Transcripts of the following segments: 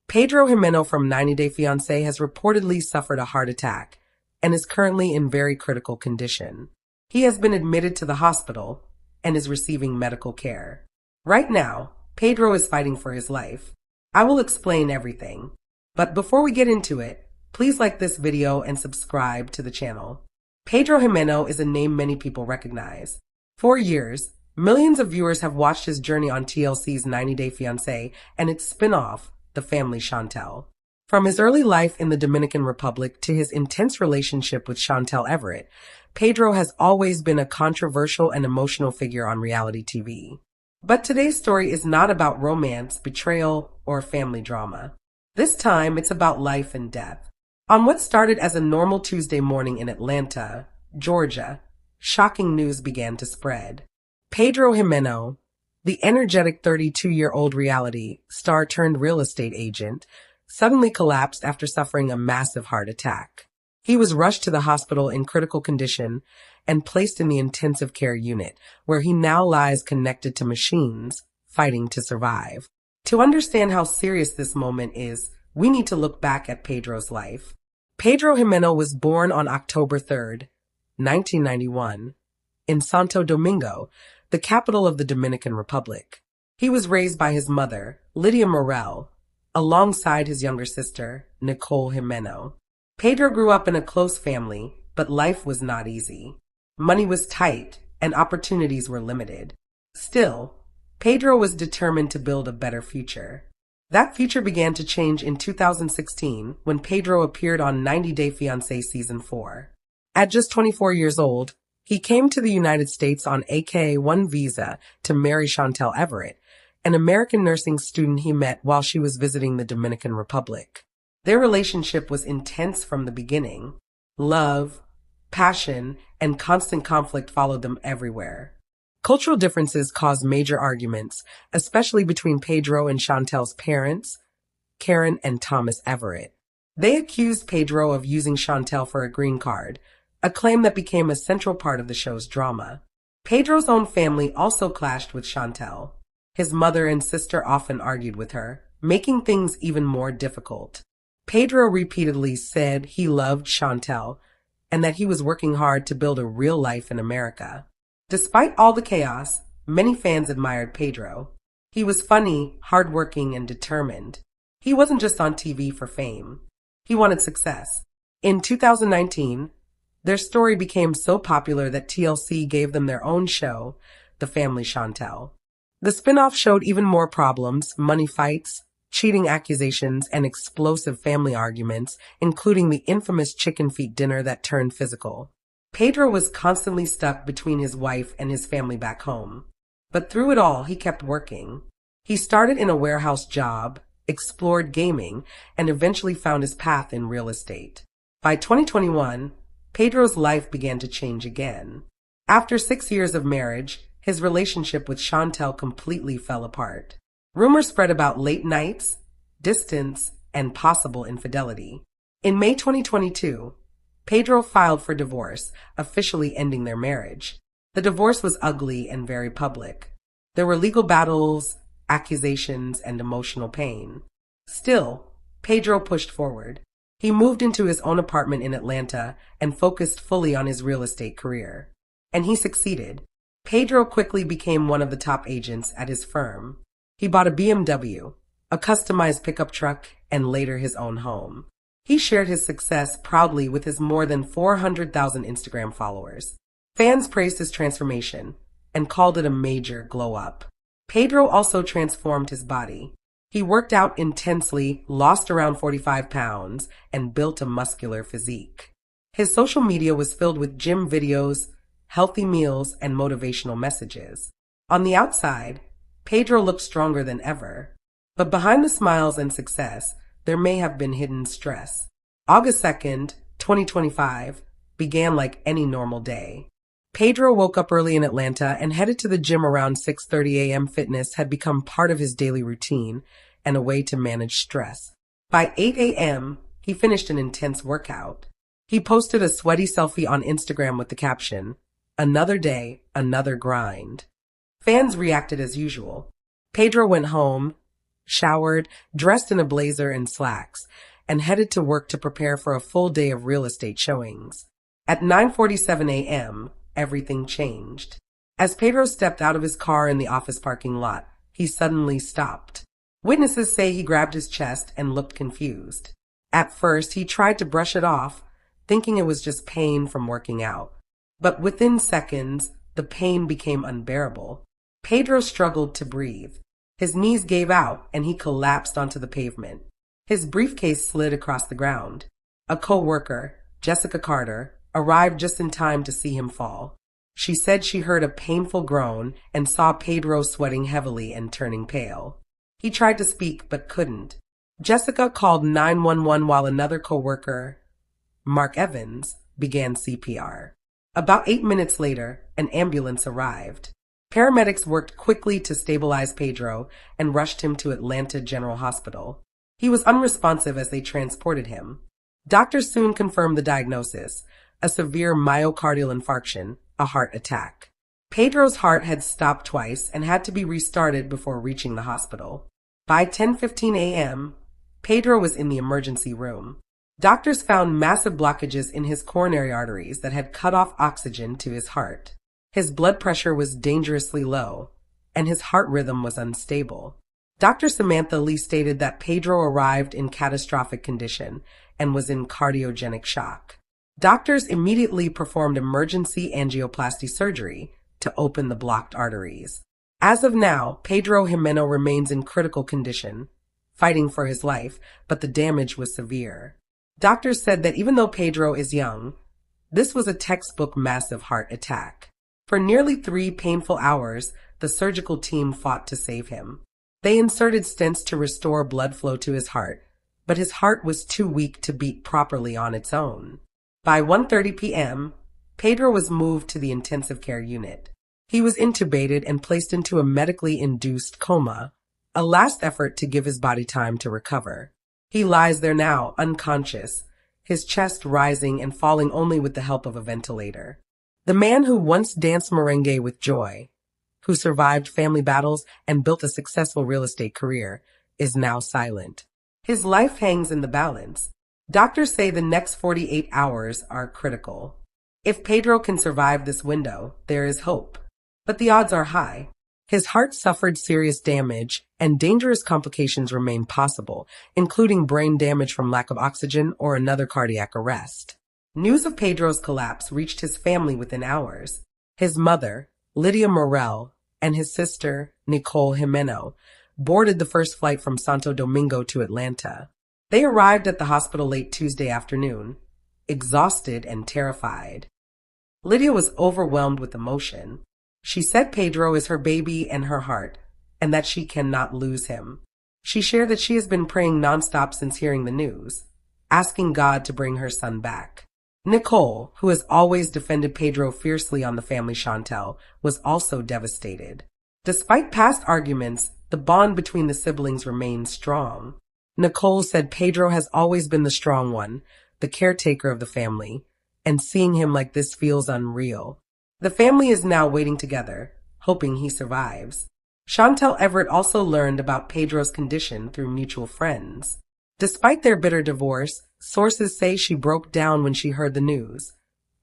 Pedro Jimeno from 90 Day Fiancé has reportedly suffered a heart attack and is currently in very critical condition. He has been admitted to the hospital and is receiving medical care. Right now, Pedro is fighting for his life. I will explain everything. But before we get into it, please like this video and subscribe to the channel. Pedro Jimeno is a name many people recognize. For years, millions of viewers have watched his journey on TLC's 90 Day Fiancé and its spin-off, The Family Chantel. From his early life in the Dominican Republic to his intense relationship with Chantel Everett, Pedro has always been a controversial and emotional figure on reality TV. But today's story is not about romance, betrayal, or family drama. This time, it's about life and death. On what started as a normal Tuesday morning in Atlanta, Georgia, shocking news began to spread. Pedro Jimeno, the energetic 32-year-old reality star turned real estate agent, suddenly collapsed after suffering a massive heart attack. He was rushed to the hospital in critical condition and placed in the intensive care unit, where he now lies connected to machines, fighting to survive. To understand how serious this moment is, we need to look back at Pedro's life. Pedro Jimeno was born on October 3rd, 1991, in Santo Domingo, the capital of the Dominican Republic. He was raised by his mother, Lydia Morel, alongside his younger sister, Nicole Jimeno. Pedro grew up in a close family, but life was not easy. Money was tight, and opportunities were limited. Still, Pedro was determined to build a better future. That future began to change in 2016 when Pedro appeared on 90 Day Fiancé Season 4. At just 24 years old, he came to the United States on a K-1 visa to marry Chantel Everett, an American nursing student he met while she was visiting the Dominican Republic. Their relationship was intense from the beginning. Love, passion, and constant conflict followed them everywhere. Cultural differences caused major arguments, especially between Pedro and Chantel's parents, Karen and Thomas Everett. They accused Pedro of using Chantel for a green card, a claim that became a central part of the show's drama. Pedro's own family also clashed with Chantel. His mother and sister often argued with her, making things even more difficult. Pedro repeatedly said he loved Chantel and that he was working hard to build a real life in America. Despite all the chaos, many fans admired Pedro. He was funny, hardworking, and determined. He wasn't just on TV for fame. He wanted success. In 2019, their story became so popular that TLC gave them their own show, The Family Chantel. The spin-off showed even more problems, money fights, cheating accusations, and explosive family arguments, including the infamous chicken feet dinner that turned physical. Pedro was constantly stuck between his wife and his family back home. But through it all, he kept working. He started in a warehouse job, explored gaming, and eventually found his path in real estate. By 2021, Pedro's life began to change again. After 6 years of marriage, his relationship with Chantel completely fell apart. Rumors spread about late nights, distance, and possible infidelity. In May 2022, Pedro filed for divorce, officially ending their marriage. The divorce was ugly and very public. There were legal battles, accusations, and emotional pain. Still, Pedro pushed forward. He moved into his own apartment in Atlanta and focused fully on his real estate career. And he succeeded. Pedro quickly became one of the top agents at his firm. He bought a BMW, a customized pickup truck, and later his own home. He shared his success proudly with his more than 400,000 Instagram followers. Fans praised his transformation and called it a major glow-up. Pedro also transformed his body. He worked out intensely, lost around 45 pounds, and built a muscular physique. His social media was filled with gym videos, healthy meals, and motivational messages. On the outside, Pedro looked stronger than ever. But behind the smiles and success, there may have been hidden stress. August 2nd, 2025, began like any normal day. Pedro woke up early in Atlanta and headed to the gym around 6:30 a.m. Fitness had become part of his daily routine and a way to manage stress. By 8 a.m., he finished an intense workout. He posted a sweaty selfie on Instagram with the caption, "Another day, another grind." Fans reacted as usual. Pedro went home, showered, dressed in a blazer and slacks, and headed to work to prepare for a full day of real estate showings. At 9:47 a.m., everything changed. As Pedro stepped out of his car in the office parking lot, he suddenly stopped. Witnesses say he grabbed his chest and looked confused. At first, he tried to brush it off, thinking it was just pain from working out. But within seconds, the pain became unbearable. Pedro struggled to breathe. His knees gave out and he collapsed onto the pavement. His briefcase slid across the ground. A co-worker, Jessica Carter, arrived just in time to see him fall. She said she heard a painful groan and saw Pedro sweating heavily and turning pale. He tried to speak but couldn't. Jessica called 911 while another co-worker, Mark Evans, began CPR. About 8 minutes later, an ambulance arrived. Paramedics worked quickly to stabilize Pedro and rushed him to Atlanta General Hospital. He was unresponsive as they transported him. Doctors soon confirmed the diagnosis, a severe myocardial infarction, a heart attack. Pedro's heart had stopped twice and had to be restarted before reaching the hospital. By 10:15 a.m., Pedro was in the emergency room. Doctors found massive blockages in his coronary arteries that had cut off oxygen to his heart. His blood pressure was dangerously low, and his heart rhythm was unstable. Dr. Samantha Lee stated that Pedro arrived in catastrophic condition and was in cardiogenic shock. Doctors immediately performed emergency angioplasty surgery to open the blocked arteries. As of now, Pedro Jimeno remains in critical condition, fighting for his life, but the damage was severe. Doctors said that even though Pedro is young, this was a textbook massive heart attack. For nearly 3 painful hours, the surgical team fought to save him. They inserted stents to restore blood flow to his heart, but his heart was too weak to beat properly on its own. By 1:30 p.m., Pedro was moved to the intensive care unit. He was intubated and placed into a medically induced coma, a last effort to give his body time to recover. He lies there now, unconscious, his chest rising and falling only with the help of a ventilator. The man who once danced merengue with joy, who survived family battles and built a successful real estate career, is now silent. His life hangs in the balance. Doctors say the next 48 hours are critical. If Pedro can survive this window, there is hope. But the odds are high. His heart suffered serious damage, and dangerous complications remain possible, including brain damage from lack of oxygen or another cardiac arrest. News of Pedro's collapse reached his family within hours. His mother, Lydia Morel, and his sister, Nicole Jimeno, boarded the first flight from Santo Domingo to Atlanta. They arrived at the hospital late Tuesday afternoon, exhausted and terrified. Lydia was overwhelmed with emotion. She said Pedro is her baby and her heart, and that she cannot lose him. She shared that she has been praying nonstop since hearing the news, asking God to bring her son back. Nicole, who has always defended Pedro fiercely on the family Chantel, was also devastated. Despite past arguments, the bond between the siblings remains strong. Nicole said Pedro has always been the strong one, the caretaker of the family, and seeing him like this feels unreal. The family is now waiting together, hoping he survives. Chantel Everett also learned about Pedro's condition through mutual friends. Despite their bitter divorce, sources say she broke down when she heard the news,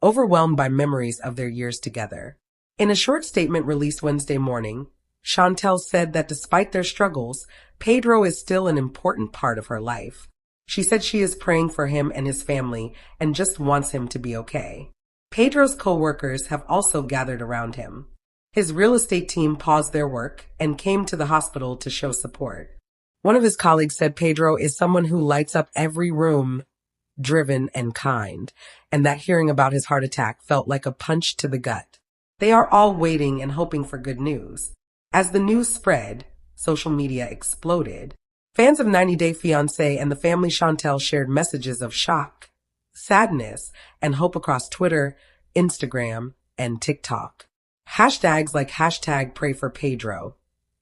overwhelmed by memories of their years together. In a short statement released Wednesday morning, Chantel said that despite their struggles, Pedro is still an important part of her life. She said she is praying for him and his family and just wants him to be okay. Pedro's co-workers have also gathered around him. His real estate team paused their work and came to the hospital to show support. One of his colleagues said Pedro is someone who lights up every room, driven and kind, and that hearing about his heart attack felt like a punch to the gut. They are all waiting and hoping for good news. As the news spread, social media exploded. Fans of 90 Day Fiancé and the family Chantel shared messages of shock, sadness, and hope across Twitter, Instagram, and TikTok. Hashtags like hashtag pray for Pedro,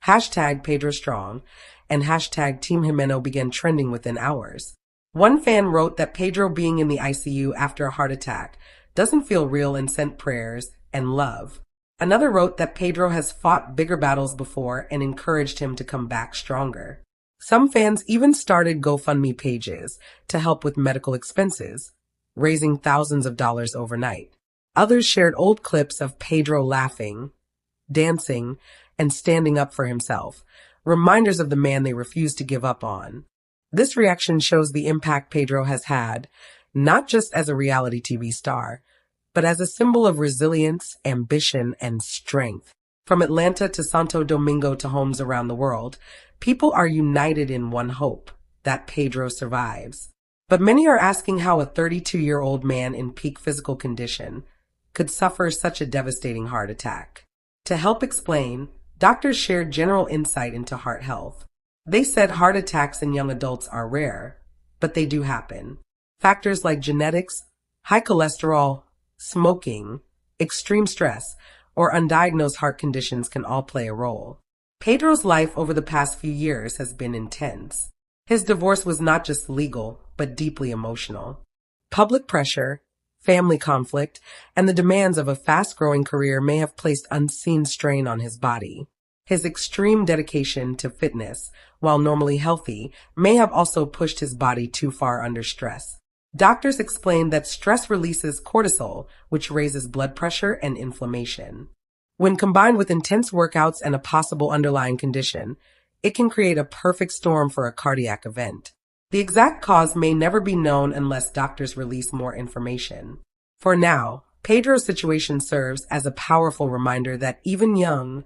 hashtag Pedro strong, and hashtag Team Jimeno began trending within hours. One fan wrote that Pedro being in the ICU after a heart attack doesn't feel real and sent prayers and love. Another wrote that Pedro has fought bigger battles before and encouraged him to come back stronger. Some fans even started GoFundMe pages to help with medical expenses, raising thousands of dollars overnight. Others shared old clips of Pedro laughing, dancing, and standing up for himself, reminders of the man they refused to give up on. This reaction shows the impact Pedro has had, not just as a reality TV star, but as a symbol of resilience, ambition, and strength. From Atlanta to Santo Domingo to homes around the world, people are united in one hope, that Pedro survives. But many are asking how a 32-year-old man in peak physical condition could suffer such a devastating heart attack. To help explain, doctors shared general insight into heart health. They said heart attacks in young adults are rare, but they do happen. Factors like genetics, high cholesterol, smoking, extreme stress, or undiagnosed heart conditions can all play a role. Pedro's life over the past few years has been intense. His divorce was not just legal, but deeply emotional. Public pressure, family conflict, and the demands of a fast-growing career may have placed unseen strain on his body. His extreme dedication to fitness, while normally healthy, may have also pushed his body too far under stress. Doctors explained that stress releases cortisol, which raises blood pressure and inflammation. When combined with intense workouts and a possible underlying condition, it can create a perfect storm for a cardiac event. The exact cause may never be known unless doctors release more information. For now, Pedro's situation serves as a powerful reminder that even young,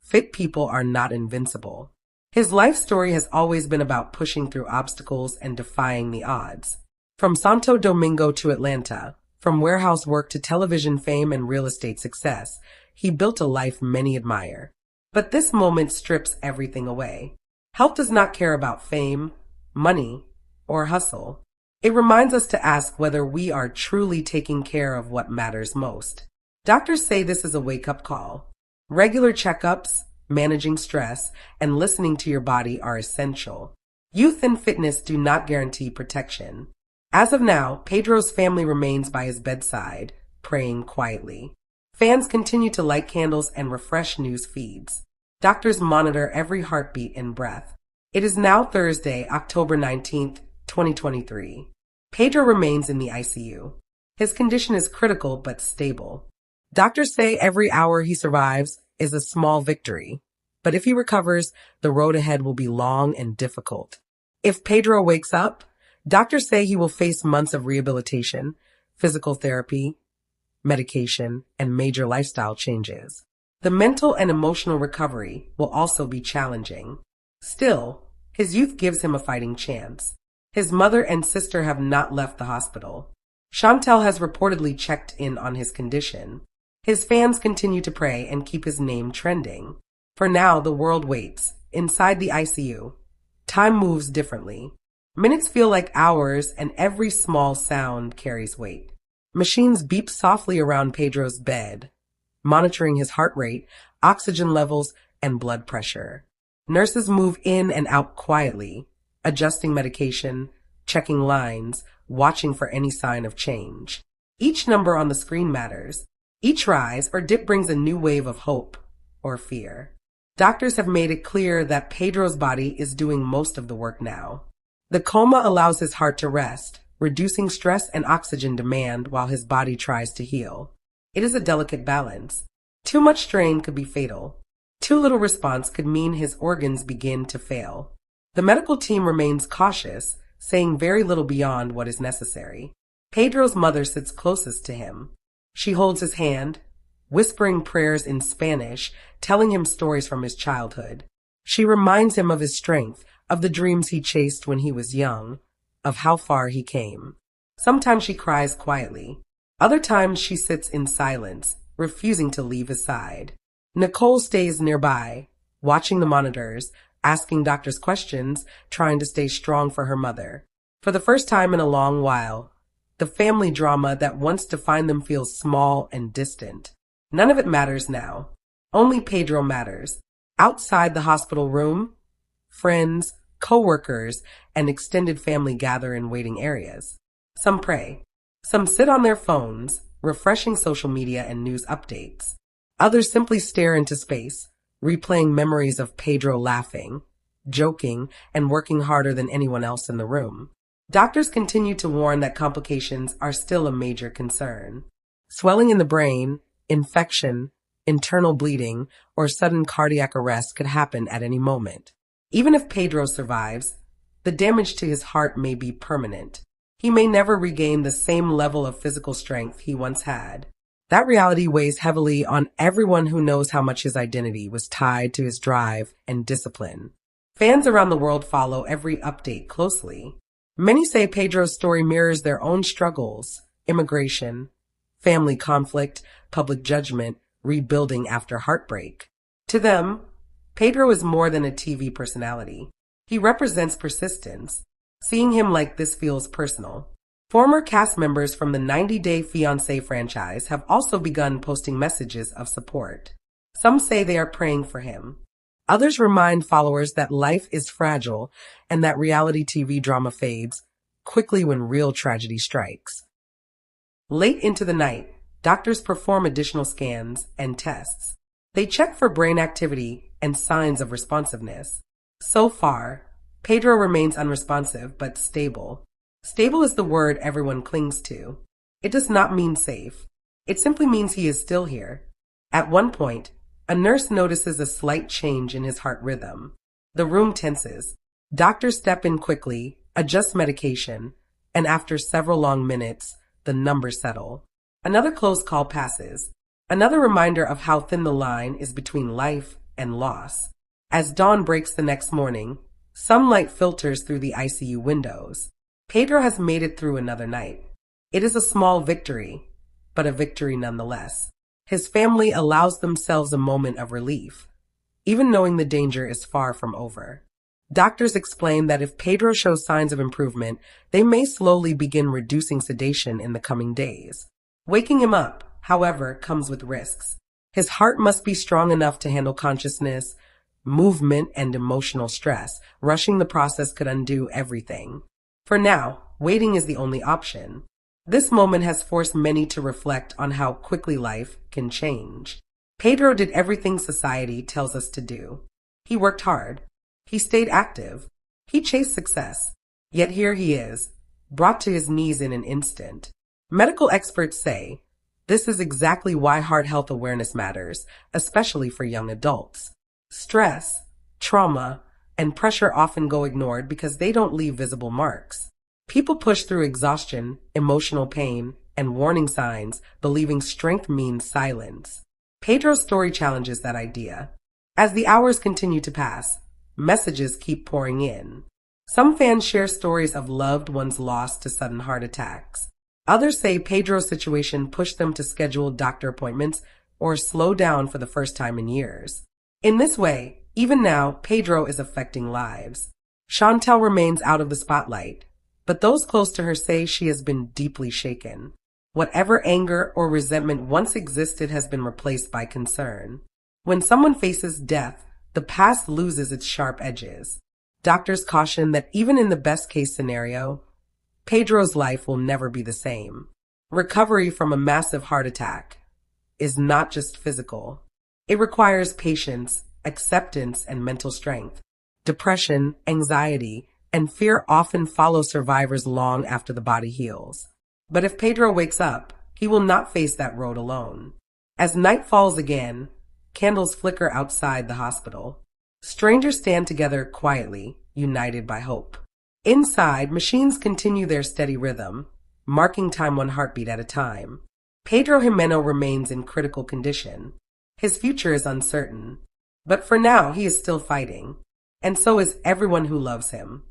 fit people are not invincible. His life story has always been about pushing through obstacles and defying the odds. From Santo Domingo to Atlanta, from warehouse work to television fame and real estate success, he built a life many admire. But this moment strips everything away. Health does not care about fame, money, or hustle. It reminds us to ask whether we are truly taking care of what matters most. Doctors say this is a wake-up call. Regular checkups, managing stress, and listening to your body are essential. Youth and fitness do not guarantee protection. As of now, Pedro's family remains by his bedside, praying quietly. Fans continue to light candles and refresh news feeds. Doctors monitor every heartbeat and breath. It is now Thursday, October 19th, 2023. Pedro remains in the ICU. His condition is critical but stable. Doctors say every hour he survives is a small victory. But if he recovers, the road ahead will be long and difficult. If Pedro wakes up, doctors say he will face months of rehabilitation, physical therapy, medication, and major lifestyle changes. The mental and emotional recovery will also be challenging. Still, his youth gives him a fighting chance. His mother and sister have not left the hospital. Chantel has reportedly checked in on his condition. His fans continue to pray and keep his name trending. For now, the world waits. Inside the ICU, time moves differently. Minutes feel like hours, and every small sound carries weight. Machines beep softly around Pedro's bed, monitoring his heart rate, oxygen levels, and blood pressure. Nurses move in and out quietly, adjusting medication, checking lines, watching for any sign of change. Each number on the screen matters. Each rise or dip brings a new wave of hope or fear. Doctors have made it clear that Pedro's body is doing most of the work now. The coma allows his heart to rest, reducing stress and oxygen demand while his body tries to heal. It is a delicate balance. Too much strain could be fatal. Too little response could mean his organs begin to fail. The medical team remains cautious, saying very little beyond what is necessary. Pedro's mother sits closest to him. She holds his hand, whispering prayers in Spanish, telling him stories from his childhood. She reminds him of his strength, of the dreams he chased when he was young, of how far he came. Sometimes she cries quietly. Other times she sits in silence, refusing to leave his side. Nicole stays nearby, watching the monitors, asking doctors questions, trying to stay strong for her mother. For the first time in a long while, the family drama that once defined them feels small and distant. None of it matters now. Only Pedro matters. Outside the hospital room, friends, co-workers, and extended family gather in waiting areas. Some pray. Some sit on their phones, refreshing social media and news updates. Others simply stare into space, replaying memories of Pedro laughing, joking, and working harder than anyone else in the room. Doctors continue to warn that complications are still a major concern. Swelling in the brain, infection, internal bleeding, or sudden cardiac arrest could happen at any moment. Even if Pedro survives, the damage to his heart may be permanent. He may never regain the same level of physical strength he once had. That reality weighs heavily on everyone who knows how much his identity was tied to his drive and discipline. Fans around the world follow every update closely. Many say Pedro's story mirrors their own struggles: immigration, family conflict, public judgment, rebuilding after heartbreak. To them, Pedro is more than a TV personality. He represents persistence. Seeing him like this feels personal. Former cast members from the 90-Day Fiancé franchise have also begun posting messages of support. Some say they are praying for him. Others remind followers that life is fragile and that reality TV drama fades quickly when real tragedy strikes. Late into the night, doctors perform additional scans and tests. They check for brain activity and signs of responsiveness. So far, Pedro remains unresponsive but stable. Stable is the word everyone clings to. It does not mean safe. It simply means he is still here. At one point, a nurse notices a slight change in his heart rhythm. The room tenses. Doctors step in quickly, adjust medication, and after several long minutes, the numbers settle. Another close call passes. Another reminder of how thin the line is between life and loss. As dawn breaks the next morning, sunlight filters through the ICU windows. Pedro has made it through another night. It is a small victory, but a victory nonetheless. His family allows themselves a moment of relief, even knowing the danger is far from over. Doctors explain that if Pedro shows signs of improvement, they may slowly begin reducing sedation in the coming days. Waking him up, however, comes with risks. His heart must be strong enough to handle consciousness, movement, and emotional stress. Rushing the process could undo everything. For now, waiting is the only option. This moment has forced many to reflect on how quickly life can change. Pedro did everything society tells us to do. He worked hard. He stayed active. He chased success. Yet here he is, brought to his knees in an instant. Medical experts say this is exactly why heart health awareness matters, especially for young adults. Stress, trauma, and pressure often go ignored because they don't leave visible marks. People push through exhaustion, emotional pain, and warning signs, believing strength means silence. Pedro's story challenges that idea. As the hours continue to pass, messages keep pouring in. Some fans share stories of loved ones lost to sudden heart attacks. Others say Pedro's situation pushed them to schedule doctor appointments or slow down for the first time in years. In this way, even now, Pedro is affecting lives. Chantel remains out of the spotlight, but those close to her say she has been deeply shaken. Whatever anger or resentment once existed has been replaced by concern. When someone faces death, the past loses its sharp edges. Doctors caution that even in the best-case scenario, Pedro's life will never be the same. Recovery from a massive heart attack is not just physical. It requires patience, acceptance, and mental strength. Depression, anxiety, and fear often follow survivors long after the body heals. But if Pedro wakes up, he will not face that road alone. As night falls again, candles flicker outside the hospital. Strangers stand together quietly, united by hope. Inside, machines continue their steady rhythm, marking time one heartbeat at a time. Pedro Jimeno remains in critical condition. His future is uncertain. But for now, he is still fighting. And so is everyone who loves him.